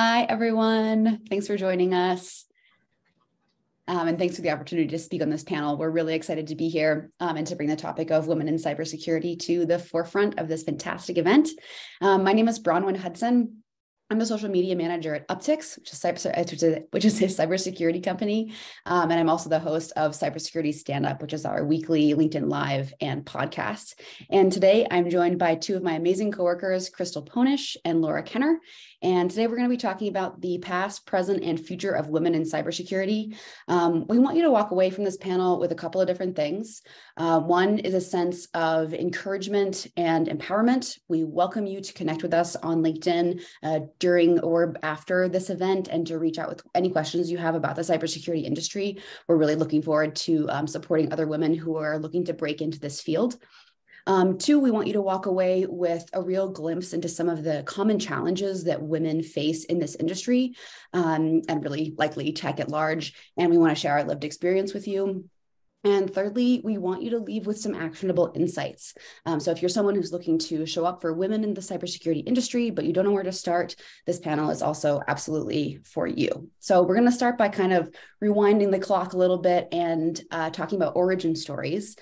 Hi, everyone. Thanks for joining us. And thanks for the opportunity to speak on this panel. We're really excited to be here and to bring the topic of women in cybersecurity to the forefront of this fantastic event. My name is Bronwyn Hudson. I'm the social media manager at Uptycs, which is a cybersecurity company. And I'm also the host of Cybersecurity Stand Up, which is our weekly LinkedIn Live and podcast. And today I'm joined by two of my amazing coworkers, Crystal Poenisch and Laura Kenner. And today we're going to be talking about the past, present, and future of women in cybersecurity. We want you to walk away from this panel with a couple of different things. One is a sense of encouragement and empowerment. We welcome you to connect with us on LinkedIn during or after this event and to reach out with any questions you have about the cybersecurity industry. We're really looking forward to supporting other women who are looking to break into this field. Two, we want you to walk away with a real glimpse into some of the common challenges that women face in this industry and really likely tech at large. And we want to share our lived experience with you. And thirdly, we want you to leave with some actionable insights. So if you're someone who's looking to show up for women in the cybersecurity industry, but you don't know where to start, this panel is also absolutely for you. So we're going to start by kind of rewinding the clock a little bit and talking about origin stories.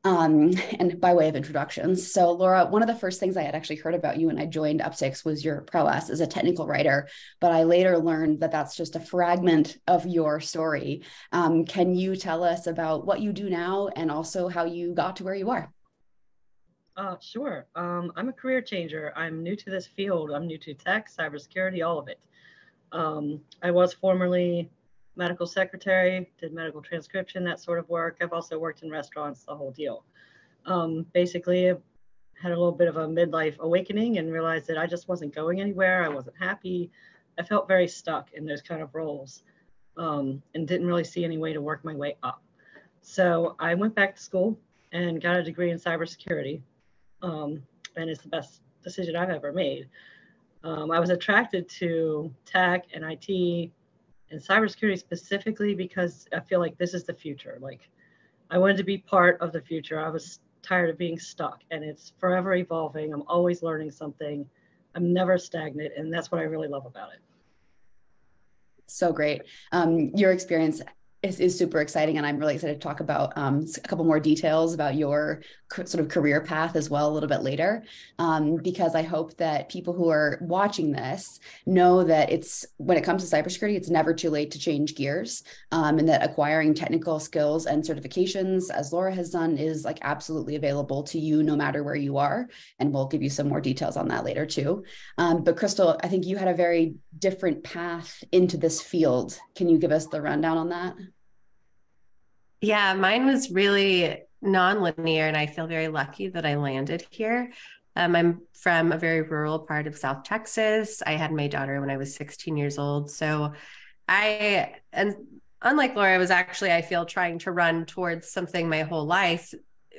And by way of introductions. So Laura, one of the first things I had actually heard about you when I joined Uptycs was your prowess as a technical writer, but I later learned that that's just a fragment of your story. Can you tell us about what you do now and also how you got to where you are? Sure. I'm a career changer. I'm new to this field. I'm new to tech, cybersecurity, all of it. I was formerly medical secretary, did medical transcription, that sort of work. I've also worked in restaurants, the whole deal. Basically, I had a little bit of a midlife awakening and realized that I just wasn't going anywhere. I wasn't happy. I felt very stuck in those kind of roles and didn't really see any way to work my way up. So I went back to school and got a degree in cybersecurity. And it's the best decision I've ever made. I was attracted to tech and IT and cybersecurity specifically because I feel like this is the future. Like I wanted to be part of the future. I was tired of being stuck and it's forever evolving. I'm always learning something. I'm never stagnant. And that's what I really love about it. So great. Your experience is super exciting. And I'm really excited to talk about a couple more details about your sort of career path as well a little bit later, because I hope that people who are watching this know that when it comes to cybersecurity, it's never too late to change gears, and that acquiring technical skills and certifications, as Laura has done, is like absolutely available to you no matter where you are. And we'll give you some more details on that later too. But Crystal, I think you had a very different path into this field. Can you give us the rundown on that? Yeah, mine was really non-linear, and I feel very lucky that I landed here. I'm from a very rural part of South Texas. I had my daughter when I was 16 years old. So and unlike Laura, I was actually, I feel, trying to run towards something my whole life,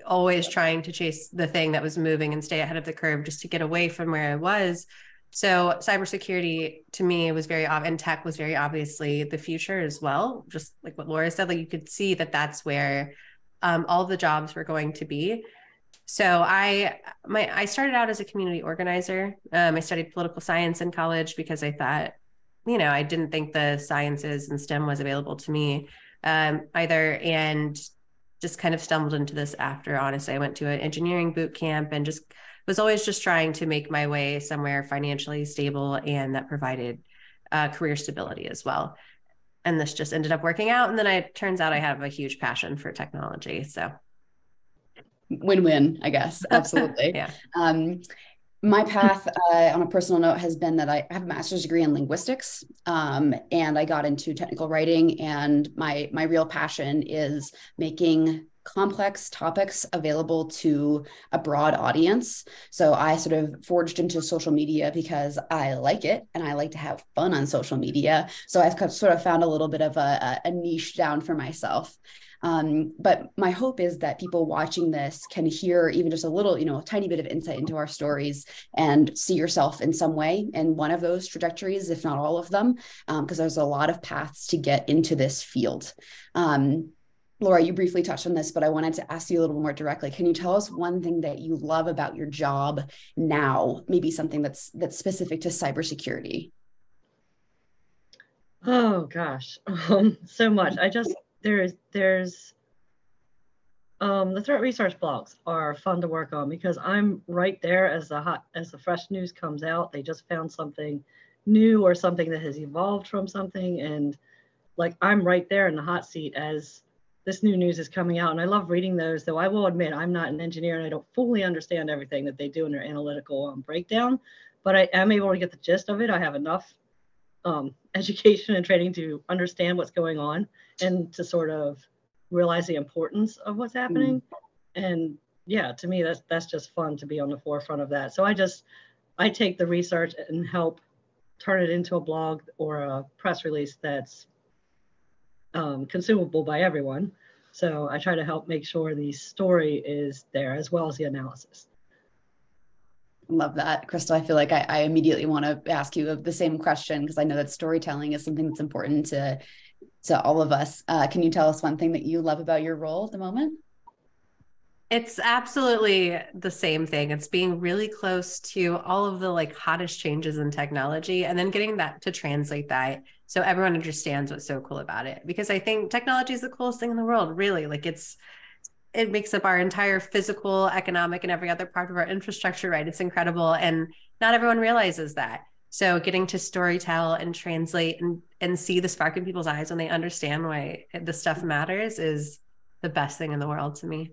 always trying to chase the thing that was moving and stay ahead of the curve just to get away from where I was. So cybersecurity to me was and tech was very obviously the future as well. Just like what Laura said, like you could see that that's where all the jobs were going to be. So I started out as a community organizer. I studied political science in college because I thought, I didn't think the sciences and STEM was available to me either. And just kind of stumbled into this after, honestly. I went to an engineering boot camp and just was always just trying to make my way somewhere financially stable and that provided career stability as well. And this just ended up working out. And then it turns out I have a huge passion for technology. So win-win, I guess. Absolutely. Yeah. My path on a personal note has been that I have a master's degree in linguistics, and I got into technical writing, and my real passion is making complex topics available to a broad audience. So I sort of forged into social media because I like it and I like to have fun on social media. So I've sort of found a little bit of a niche down for myself. But my hope is that people watching this can hear even just a little, a tiny bit of insight into our stories and see yourself in some way in one of those trajectories, if not all of them, because there's a lot of paths to get into this field. Laura, you briefly touched on this, but I wanted to ask you a little more directly. Can you tell us one thing that you love about your job now, maybe something that's specific to cybersecurity? Oh gosh, so much. There's the threat research blogs are fun to work on because I'm right there as the fresh news comes out. They just found something new or something that has evolved from something, and like I'm right there in the hot seat as this new news is coming out. And I love reading those, though I will admit I'm not an engineer and I don't fully understand everything that they do in their analytical breakdown, but I am able to get the gist of it. I have enough education and training to understand what's going on and to sort of realize the importance of what's happening. And yeah, to me, that's just fun to be on the forefront of that. So I take the research and help turn it into a blog or a press release that's consumable by everyone. So I try to help make sure the story is there as well as the analysis. Love that, Crystal. I feel like I immediately want to ask you the same question because I know that storytelling is something that's important to all of us. Can you tell us one thing that you love about your role at the moment? It's absolutely the same thing. It's being really close to all of the like hottest changes in technology and then getting that to translate that so everyone understands what's so cool about it. Because I think technology is the coolest thing in the world, really. Like it makes up our entire physical, economic, and every other part of our infrastructure, right? It's incredible. And not everyone realizes that. So getting to storytell and translate and see the spark in people's eyes when they understand why this stuff matters is the best thing in the world to me.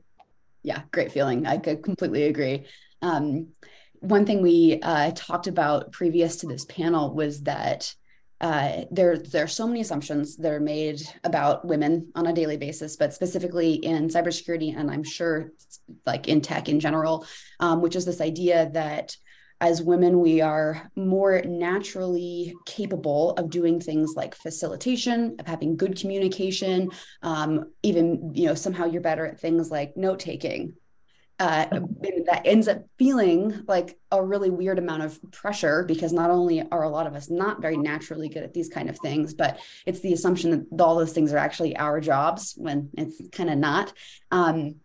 Yeah, great feeling. I could completely agree. One thing we talked about previous to this panel was that there are so many assumptions that are made about women on a daily basis, but specifically in cybersecurity, and I'm sure like in tech in general, which is this idea that as women, we are more naturally capable of doing things like facilitation, of having good communication, even, somehow you're better at things like note taking. That ends up feeling like a really weird amount of pressure because not only are a lot of us not very naturally good at these kind of things, but it's the assumption that all those things are actually our jobs when it's kind of not. And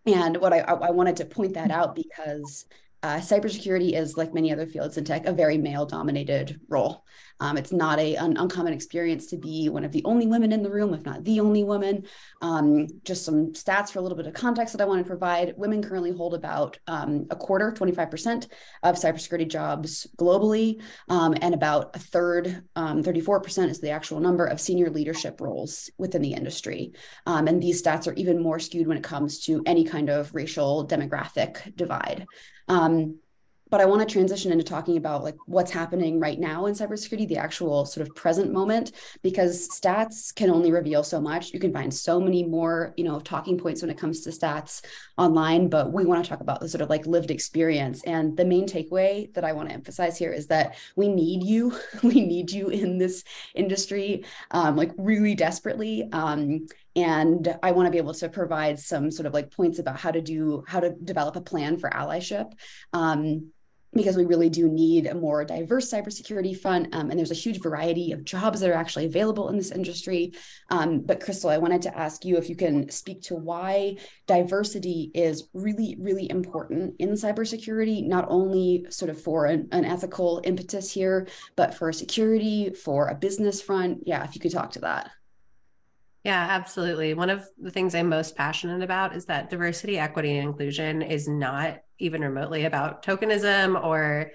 what I wanted to point that out because cybersecurity is, like many other fields in tech, a very male-dominated role. It's not an uncommon experience to be one of the only women in the room, if not the only woman. Just some stats for a little bit of context that I want to provide. Women currently hold about a quarter, 25% of cybersecurity jobs globally, and about a third, 34% is the actual number of senior leadership roles within the industry. And these stats are even more skewed when it comes to any kind of racial demographic divide. But I want to transition into talking about like what's happening right now in cybersecurity, the actual sort of present moment, because stats can only reveal so much. You can find so many more, talking points when it comes to stats online, but we want to talk about the sort of like lived experience. And the main takeaway that I want to emphasize here is that we need you. We need you in this industry, like really desperately. And I want to be able to provide some sort of like points about how to develop a plan for allyship. Because we really do need a more diverse cybersecurity front. And there's a huge variety of jobs that are actually available in this industry. But Crystal, I wanted to ask you if you can speak to why diversity is really, really important in cybersecurity, not only sort of for an ethical impetus here, but for security, for a business front. Yeah, if you could talk to that. Yeah, absolutely. One of the things I'm most passionate about is that diversity, equity, and inclusion is not even remotely about tokenism, or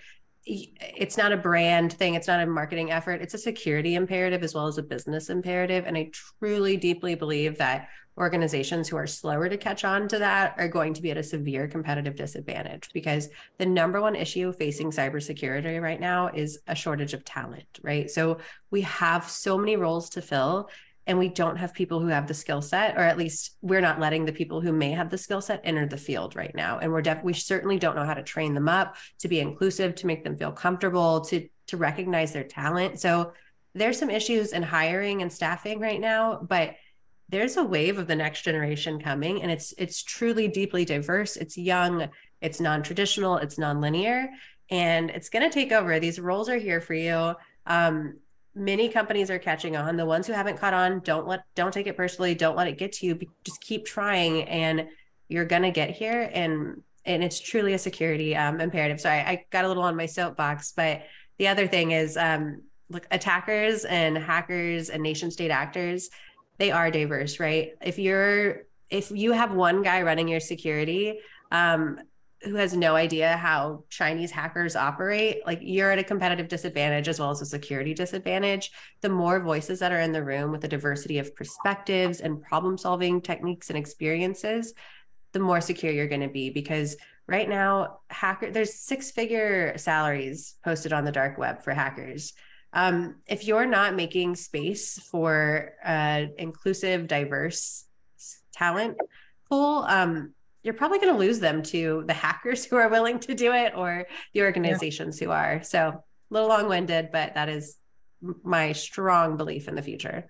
it's not a brand thing. It's not a marketing effort. It's a security imperative as well as a business imperative. And I truly, deeply believe that organizations who are slower to catch on to that are going to be at a severe competitive disadvantage, because the number one issue facing cybersecurity right now is a shortage of talent, right? So we have so many roles to fill, and we don't have people who have the skill set, or at least we're not letting the people who may have the skill set enter the field right now. And we certainly don't know how to train them up to be inclusive, to make them feel comfortable, to recognize their talent. So there's some issues in hiring and staffing right now, but there's a wave of the next generation coming, and it's truly deeply diverse. It's young, it's non-traditional, it's non-linear, and it's going to take over. These roles are here for you. Many companies are catching on. The ones who haven't caught on, don't take it personally. Don't let it get to you. Just keep trying, and you're gonna get here. And it's truly a security imperative. So I got a little on my soapbox, but the other thing is, look, attackers and hackers and nation state actors, they are diverse, right? If you have one guy running your security, who has no idea how Chinese hackers operate, like you're at a competitive disadvantage as well as a security disadvantage. The more voices that are in the room with a diversity of perspectives and problem-solving techniques and experiences, the more secure you're going to be. Because right now, there's six-figure salaries posted on the dark web for hackers. If you're not making space for inclusive, diverse talent pool, you're probably going to lose them to the hackers who are willing to do it, or the organizations who are. So a little long-winded, but that is my strong belief in the future.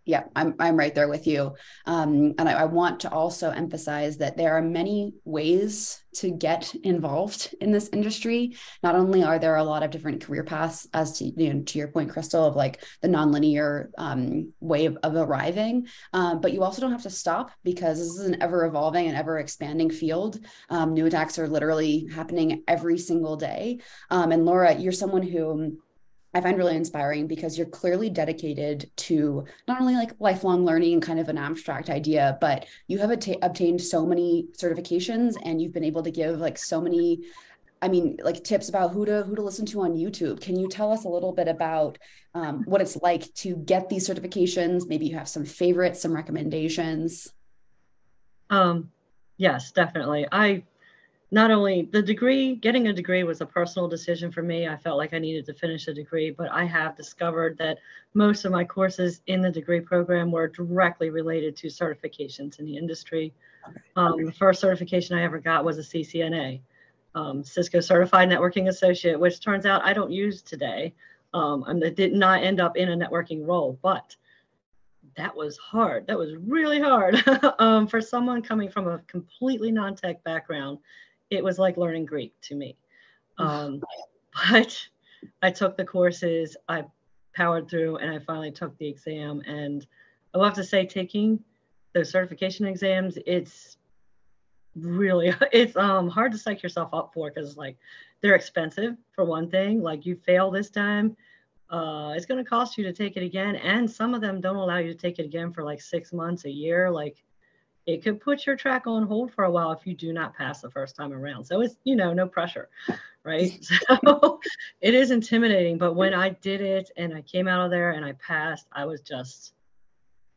Yeah, I'm right there with you. And I want to also emphasize that there are many ways to get involved in this industry. Not only are there a lot of different career paths, as to, to your point, Crystal, of like the nonlinear way of arriving, but you also don't have to stop, because this is an ever evolving and ever expanding field. New attacks are literally happening every single day. And Laura, you're someone who I find really inspiring, because you're clearly dedicated to not only like lifelong learning, kind of an abstract idea, but you have obtained so many certifications, and you've been able to give like so many, I mean, like tips about who to listen to on YouTube. Can you tell us a little bit about what it's like to get these certifications? Maybe you have some favorites, some recommendations. Yes, definitely. Not only getting a degree was a personal decision for me. I felt like I needed to finish a degree, but I have discovered that most of my courses in the degree program were directly related to certifications in the industry. The first certification I ever got was a CCNA, Cisco Certified Networking Associate, which turns out I don't use today. I did not end up in a networking role, but that was hard. That was really hard for someone coming from a completely non-tech background. It was like learning Greek to me. But I took the courses, I powered through, and I finally took the exam. And I will have to say, taking those certification exams, it's hard to psych yourself up for, because like they're expensive for one thing. Like you fail this time, it's going to cost you to take it again. And some of them don't allow you to take it again for like 6 months, a year. Like it could put your track on hold for a while if you do not pass the first time around. So it's, no pressure, right? So it is intimidating. But when I did it and I came out of there and I passed, I was just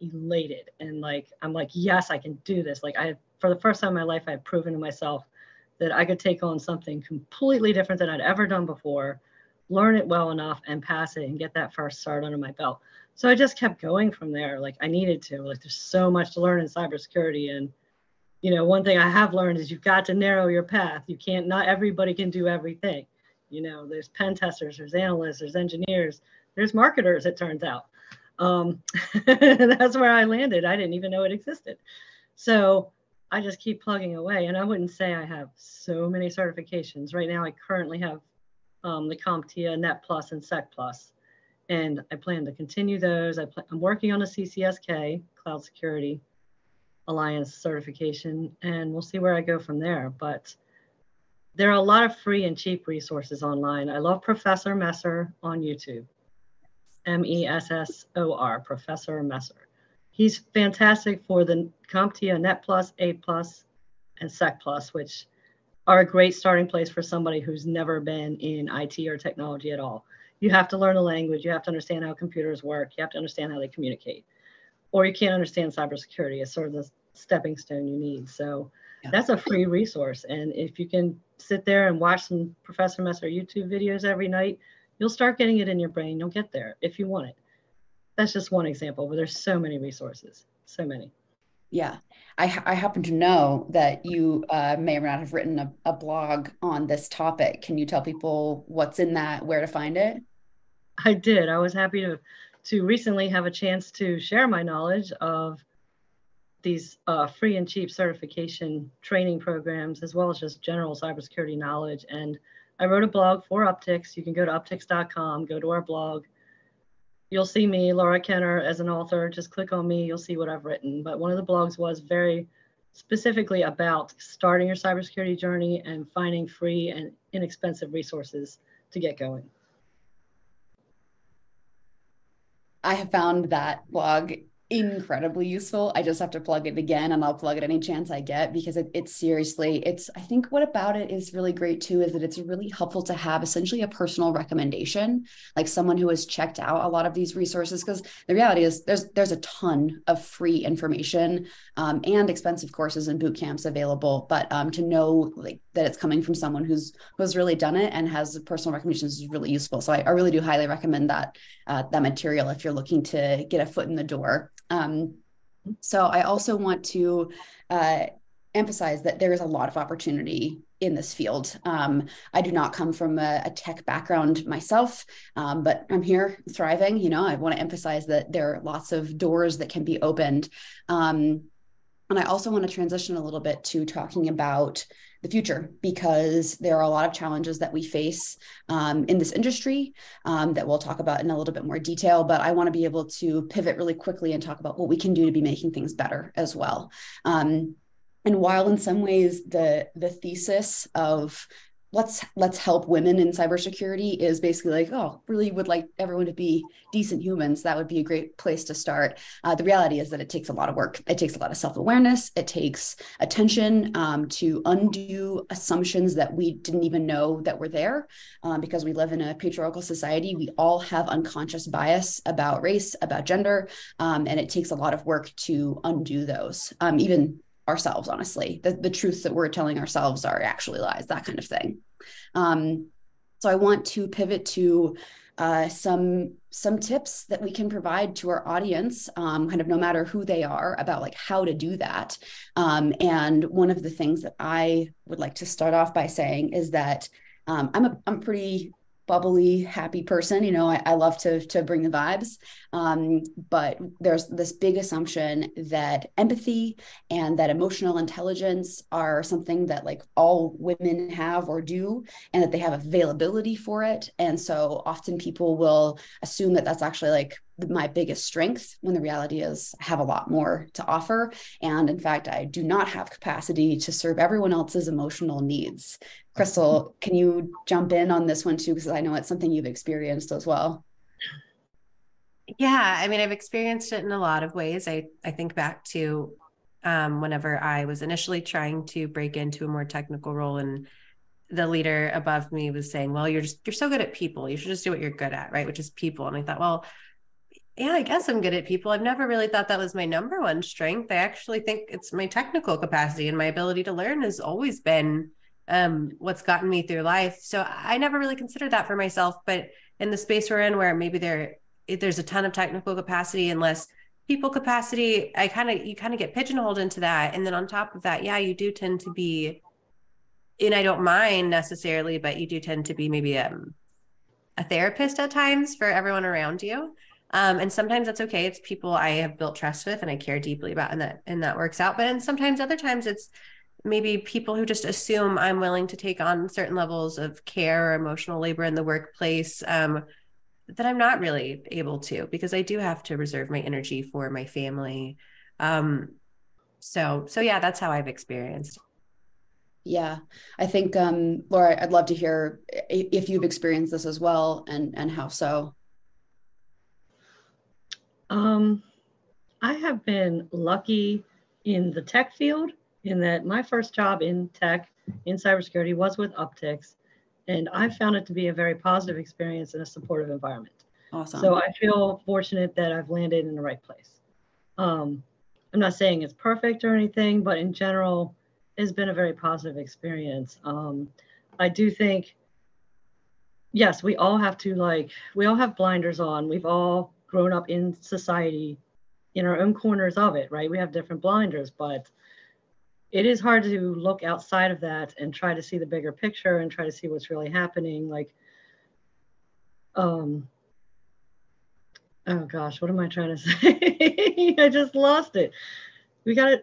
elated. And like, I'm like, yes, I can do this. Like for the first time in my life, I had proven to myself that I could take on something completely different than I'd ever done before, learn it well enough and pass it and get that first cert under my belt. So I just kept going from there. Like I needed to, like, there's so much to learn in cybersecurity. And, one thing I have learned is you've got to narrow your path. Not everybody can do everything. There's pen testers, there's analysts, there's engineers, there's marketers, it turns out. That's where I landed. I didn't even know it existed. So I just keep plugging away. And I wouldn't say I have so many certifications. Right now, I currently have the CompTIA, Net Plus, and Sec Plus. And I plan to continue those. I'm working on a CCSK, Cloud Security Alliance certification, and we'll see where I go from there. But there are a lot of free and cheap resources online. I love Professor Messer on YouTube, Messor, Professor Messer. He's fantastic for the CompTIA, Net Plus, A Plus, and Sec Plus, which are a great starting place for somebody who's never been in IT or technology at all. You have to learn the language. You have to understand how computers work. You have to understand how they communicate. Or you can't understand cybersecurity. It's sort of the stepping stone you need. So that's a free resource. And if you can sit there and watch some Professor Messer YouTube videos every night, you'll start getting it in your brain. You'll get there if you want it. That's just one example, but there's so many resources, so many. Yeah, I happen to know that you may or may not have written a blog on this topic. Can you tell people what's in that, where to find it? I did. I was happy to recently have a chance to share my knowledge of these free and cheap certification training programs, as well as just general cybersecurity knowledge. And I wrote a blog for Uptycs. You can go to uptycs.com, go to our blog. You'll see me, Laura Kenner, as an author. Just click on me, you'll see what I've written. But one of the blogs was very specifically about starting your cybersecurity journey and finding free and inexpensive resources to get going. I have found that blog incredibly useful. I just have to plug it again, and I'll plug it any chance I get, because it's seriously, I think what about it is really great too, is that it's really helpful to have essentially a personal recommendation, like someone who has checked out a lot of these resources. Because the reality is there's a ton of free information and expensive courses and boot camps available. But to know like that it's coming from someone who's really done it and has personal recommendations is really useful. So I really do highly recommend that material if you're looking to get a foot in the door. So I also want to emphasize that there is a lot of opportunity in this field. I do not come from a tech background myself, but I'm here thriving. You know, I want to emphasize that there are lots of doors that can be opened. And I also want to transition a little bit to talking about the future, because there are a lot of challenges that we face in this industry that we'll talk about in a little bit more detail. But I want to be able to pivot really quickly and talk about what we can do to be making things better as well. And while in some ways the thesis of let's help women in cybersecurity is basically like, oh, really would like everyone to be decent humans, that would be a great place to start. The reality is that it takes a lot of work. It takes a lot of self-awareness. It takes attention to undo assumptions that we didn't even know that were there. Because we live in a patriarchal society, we all have unconscious bias about race, about gender, and it takes a lot of work to undo those. Even ourselves, honestly, the truths that we're telling ourselves are actually lies, that kind of thing. So I want to pivot to some tips that we can provide to our audience, kind of no matter who they are, about like how to do that. And one of the things that I would like to start off by saying is that I'm a pretty bubbly, happy person. You know, I love to bring the vibes. But there's this big assumption that empathy and that emotional intelligence are something that like all women have or do, and that they have availability for it. And so often people will assume that that's actually like my biggest strength, when the reality is I have a lot more to offer. And in fact, I do not have capacity to serve everyone else's emotional needs. Crystal, can you jump in on this one too? Because I know it's something you've experienced as well. Yeah, I mean, I've experienced it in a lot of ways. I think back to whenever I was initially trying to break into a more technical role, and the leader above me was saying, well, you're so good at people. You should just do what you're good at, right? Which is people. And I thought, well, yeah, I guess I'm good at people. I've never really thought that was my number one strength. I actually think it's my technical capacity, and my ability to learn has always been what's gotten me through life. So I never really considered that for myself. But in the space we're in, where maybe there's a ton of technical capacity and less people capacity, you kind of get pigeonholed into that. And then on top of that, yeah, you do tend to be, and I don't mind necessarily, but you do tend to be maybe a therapist at times for everyone around you. And sometimes that's okay. It's people I have built trust with and I care deeply about, and that works out. But sometimes other times it's maybe people who just assume I'm willing to take on certain levels of care or emotional labor in the workplace that I'm not really able to, because I do have to reserve my energy for my family. So yeah, that's how I've experienced. Yeah, I think, Laura, I'd love to hear if you've experienced this as well, and how so. I have been lucky in the tech field, in that my first job in tech, in cybersecurity, was with Upticks, and I found it to be a very positive experience in a supportive environment. Awesome. So I feel fortunate that I've landed in the right place. I'm not saying it's perfect or anything, but in general, it's been a very positive experience. I do think, yes, we all have blinders on. We've all grown up in society in our own corners of it, right? We have different blinders, but it is hard to look outside of that and try to see the bigger picture and try to see what's really happening. Like, oh gosh, what am I trying to say? I just lost it. We got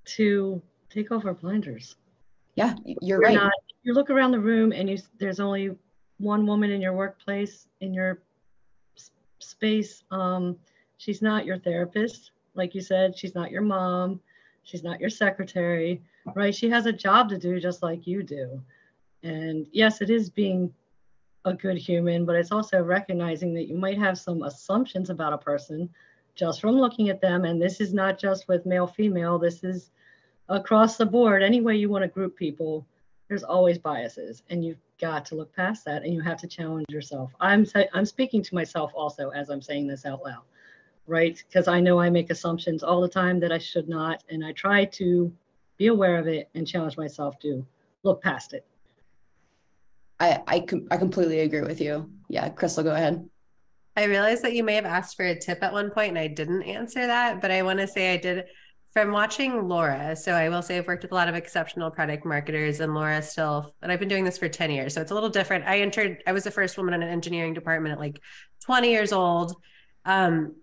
to take off our blinders. Yeah, you're right. You look around the room and there's only one woman in your workplace, in your space. She's not your therapist, like you said. She's not your mom. She's not your secretary, right? She has a job to do just like you do. And yes, it is being a good human, but it's also recognizing that you might have some assumptions about a person just from looking at them. And this is not just with male, female, this is across the board. Any way you want to group people, there's always biases, and you've got to look past that, and you have to challenge yourself. I'm speaking to myself also as I'm saying this out loud, right? Because I know I make assumptions all the time that I should not, and I try to be aware of it and challenge myself to look past it. I completely agree with you. Yeah, Crystal, go ahead. I realized that you may have asked for a tip at one point and I didn't answer that, but I want to say I did from watching Laura. So I will say I've worked with a lot of exceptional product marketers, and Laura still, and I've been doing this for 10 years. So it's a little different. I was the first woman in an engineering department at like 20 years old.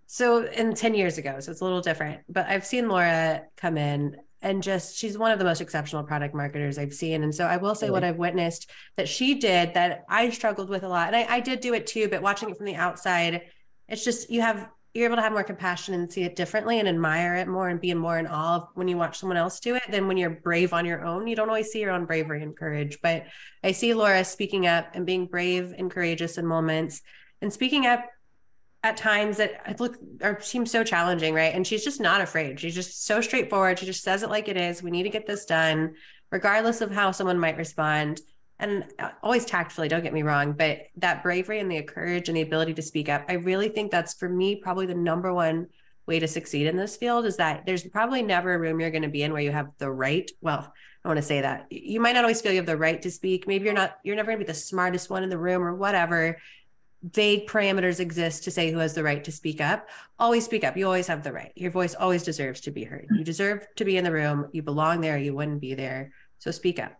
So in 10 years ago, so it's a little different, but I've seen Laura come in and just, she's one of the most exceptional product marketers I've seen. And so I will say Really? what I've witnessed that she did that I struggled with a lot. And I did do it too, but watching it from the outside, it's just, you're able to have more compassion and see it differently and admire it more and be more in awe of when you watch someone else do it than when you're brave on your own. You don't always see your own bravery and courage, but I see Laura speaking up and being brave and courageous in moments and speaking up at times that seem so challenging, right? And she's just not afraid. She's just so straightforward. She just says it like it is. We need to get this done, regardless of how someone might respond. And always tactfully, don't get me wrong, but that bravery and the courage and the ability to speak up, I really think that's, for me, probably the number one way to succeed in this field, is that there's probably never a room you're going to be in where you have the right. Well, I want to say that you might not always feel you have the right to speak. Maybe you're never going to be the smartest one in the room or whatever. Vague parameters exist to say who has the right to speak up. Always speak up. You always have the right. Your voice always deserves to be heard. You deserve to be in the room. You belong there. You wouldn't be there. So speak up.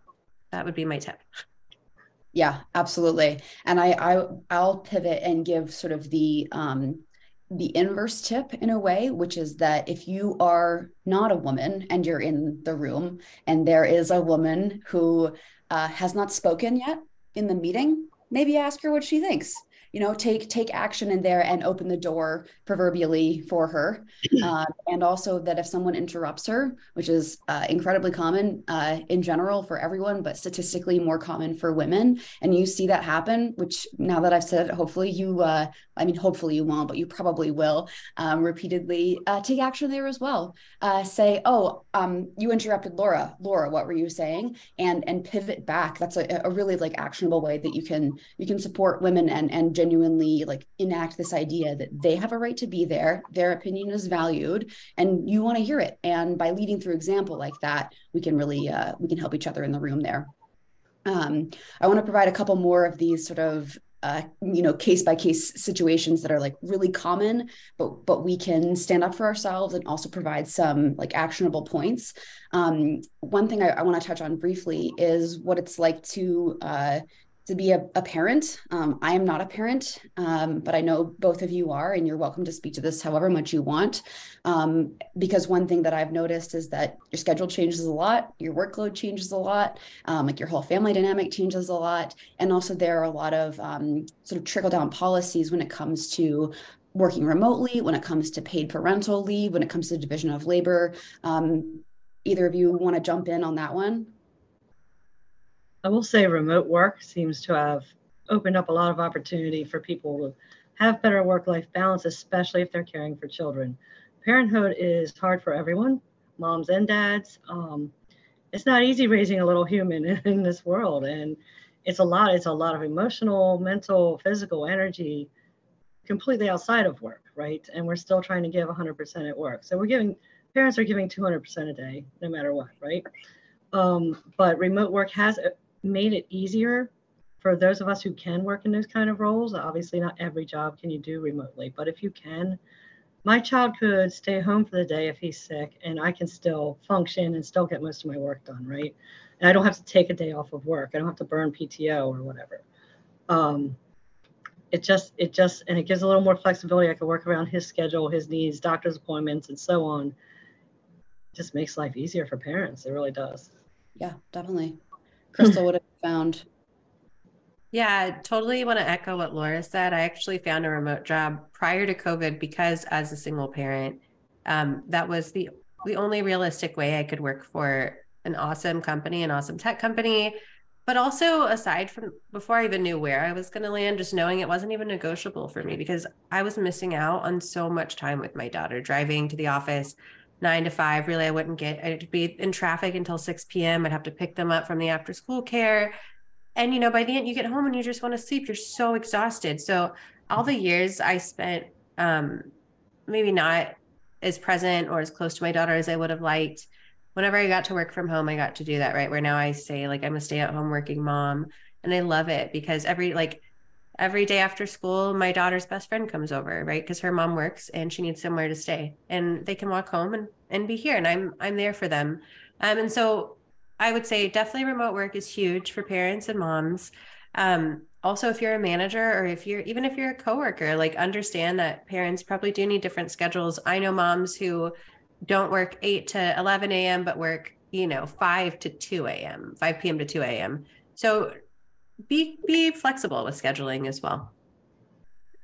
That would be my tip. Yeah, absolutely. And I'll pivot and give sort of the inverse tip in a way, which is that if you are not a woman and you're in the room and there is a woman who has not spoken yet in the meeting, maybe ask her what she thinks. Take action in there and open the door proverbially for her. And also that if someone interrupts her, which is incredibly common in general for everyone, but statistically more common for women, and you see that happen, which now that I've said it, hopefully hopefully you won't, but you probably will repeatedly, take action there as well. Say, you interrupted Laura. Laura, what were you saying? And pivot back. That's a really like actionable way that you can support women and genuinely like enact this idea that they have a right to be there. Their opinion is valued and you want to hear it. And by leading through example like that, we can really, we can help each other in the room there. I want to provide a couple more of these sort of case by case situations that are like really common, but we can stand up for ourselves and also provide some like actionable points. One thing I want to touch on briefly is what it's like to be a parent. I am not a parent, but I know both of you are, and you're welcome to speak to this however much you want. Because one thing that I've noticed is that your schedule changes a lot, your workload changes a lot, like your whole family dynamic changes a lot. And also there are a lot of sort of trickle down policies when it comes to working remotely, when it comes to paid parental leave, when it comes to division of labor. Either of you want to jump in on that one? I will say remote work seems to have opened up a lot of opportunity for people to have better work-life balance, especially if they're caring for children. Parenthood is hard for everyone, moms and dads. It's not easy raising a little human in this world, and it's a lot of emotional, mental, physical energy completely outside of work, right? And we're still trying to give 100% at work. So parents are giving 200% a day, no matter what, right? But remote work has made it easier for those of us who can work in those kind of roles. Obviously, not every job can you do remotely, but if you can, my child could stay home for the day if he's sick, and I can still function and still get most of my work done, right? And I don't have to take a day off of work. I don't have to burn PTO or whatever. It gives a little more flexibility. I can work around his schedule, his needs, doctor's appointments, and so on. It just makes life easier for parents. It really does. Yeah, definitely. Crystal, what have you found? Yeah, I totally want to echo what Laura said. I actually found a remote job prior to COVID because as a single parent, that was the only realistic way I could work for an awesome company, an awesome tech company. But also, aside from before I even knew where I was going to land, just knowing it wasn't even negotiable for me, because I was missing out on so much time with my daughter, driving to the office 9 to 5. Really, I'd be in traffic until 6 p.m. I'd have to pick them up from the after school care. And, by the end, you get home and you just want to sleep. You're so exhausted. So all the years I spent, maybe not as present or as close to my daughter as I would have liked. Whenever I got to work from home, I got to do that, right? Where now I say, like, I'm a stay-at-home working mom, and I love it because every day after school, my daughter's best friend comes over, right? Because her mom works and she needs somewhere to stay, and they can walk home and be here, and I'm there for them. And so I would say definitely remote work is huge for parents and moms. Also, if you're a manager, or if you're a coworker, like, understand that parents probably do need different schedules. I know moms who don't work 8 to 11 a.m., but work, 5 to 2 a.m., 5 p.m. to 2 a.m. So be flexible with scheduling as well.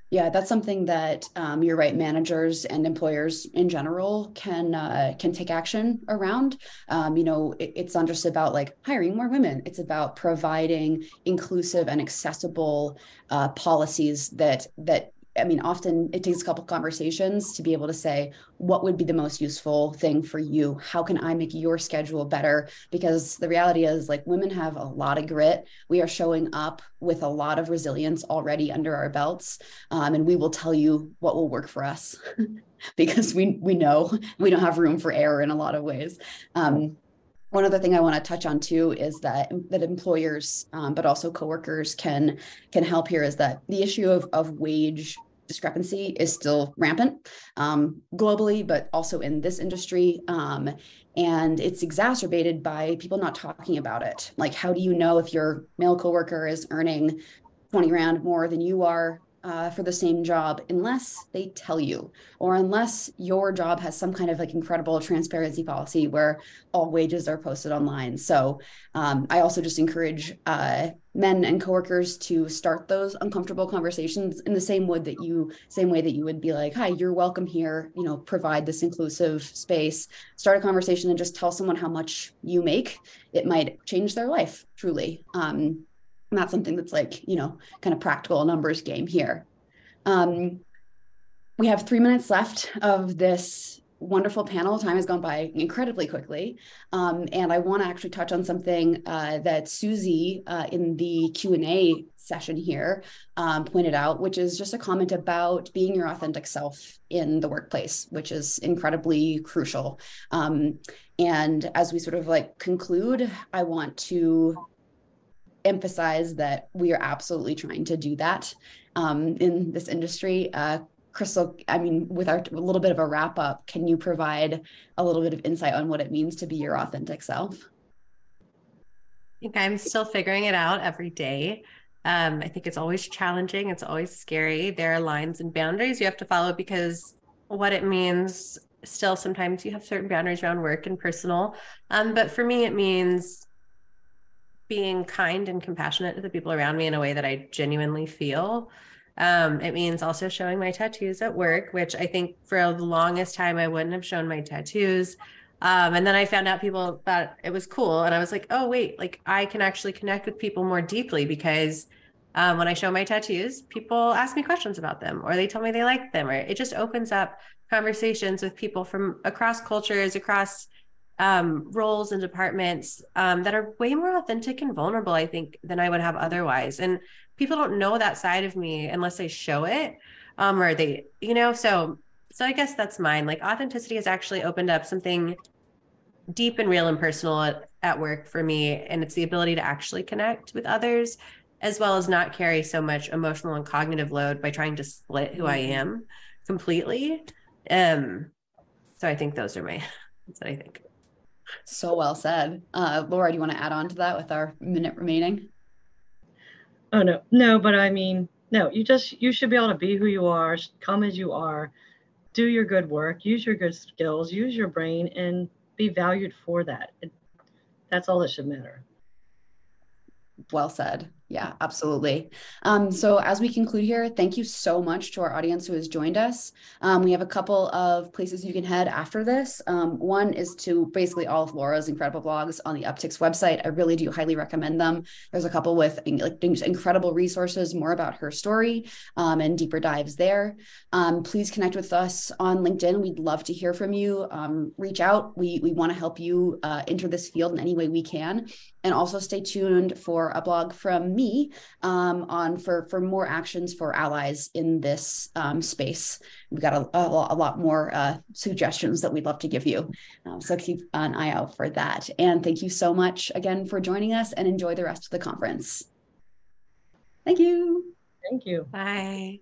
Yeah, that's something that you're right. Managers and employers in general can take action around. It's not just about like hiring more women. It's about providing inclusive and accessible policies that often it takes a couple conversations to be able to say, what would be the most useful thing for you? How can I make your schedule better? Because the reality is, like, women have a lot of grit. We are showing up with a lot of resilience already under our belts. And we will tell you what will work for us because we know we don't have room for error in a lot of ways. One other thing I want to touch on too is that employers, but also coworkers can help here, is that the issue of wage discrepancy is still rampant globally, but also in this industry. And it's exacerbated by people not talking about it. Like, how do you know if your male coworker is earning 20 grand more than you are for the same job, unless they tell you, or unless your job has some kind of like incredible transparency policy where all wages are posted online. So I also just encourage men and coworkers to start those uncomfortable conversations in the same way that you would be like, hi, you're welcome here, provide this inclusive space, start a conversation and just tell someone how much you make. It might change their life, truly. Not something that's like, kind of practical numbers game here. We have 3 minutes left of this wonderful panel. Time has gone by incredibly quickly. And I want to actually touch on something that Susie in the Q&A session here pointed out, which is just a comment about being your authentic self in the workplace, which is incredibly crucial. And as we sort of like conclude, I want to emphasize that we are absolutely trying to do that in this industry. Crystal, with a little bit of a wrap up, can you provide a little bit of insight on what it means to be your authentic self? I think I'm still figuring it out every day. I think it's always challenging. It's always scary. There are lines and boundaries you have to follow, because what it means, still sometimes you have certain boundaries around work and personal. But for me, it means being kind and compassionate to the people around me in a way that I genuinely feel. It means also showing my tattoos at work, which I think for the longest time I wouldn't have shown my tattoos. And then I found out people thought it was cool. And I was like, oh, wait, like, I can actually connect with people more deeply, because when I show my tattoos, people ask me questions about them, or they tell me they like them, or it just opens up conversations with people from across cultures, across roles and departments that are way more authentic and vulnerable, I think, than I would have otherwise. And people don't know that side of me unless I show it, or they, so I guess that's mine. Like, authenticity has actually opened up something deep and real and personal at work for me. And it's the ability to actually connect with others, as well as not carry so much emotional and cognitive load by trying to split who I am completely. So I think that's what I think. So well said. Laura, do you want to add on to that with our minute remaining? Oh, no, but no, you should be able to be who you are, come as you are, do your good work, use your good skills, use your brain, and be valued for that. That's all that should matter. Well said. Yeah, absolutely. So as we conclude here, thank you so much to our audience who has joined us. We have a couple of places you can head after this. One is to basically all of Laura's incredible blogs on the Uptick's website. I really do highly recommend them. There's a couple with like incredible resources, more about her story, and deeper dives there. Please connect with us on LinkedIn. We'd love to hear from you. Reach out. We want to help you enter this field in any way we can. And also stay tuned for a blog from me for more actions for allies in this space. We've got a lot more suggestions that we'd love to give you. So keep an eye out for that. And thank you so much again for joining us, and enjoy the rest of the conference. Thank you. Thank you. Bye.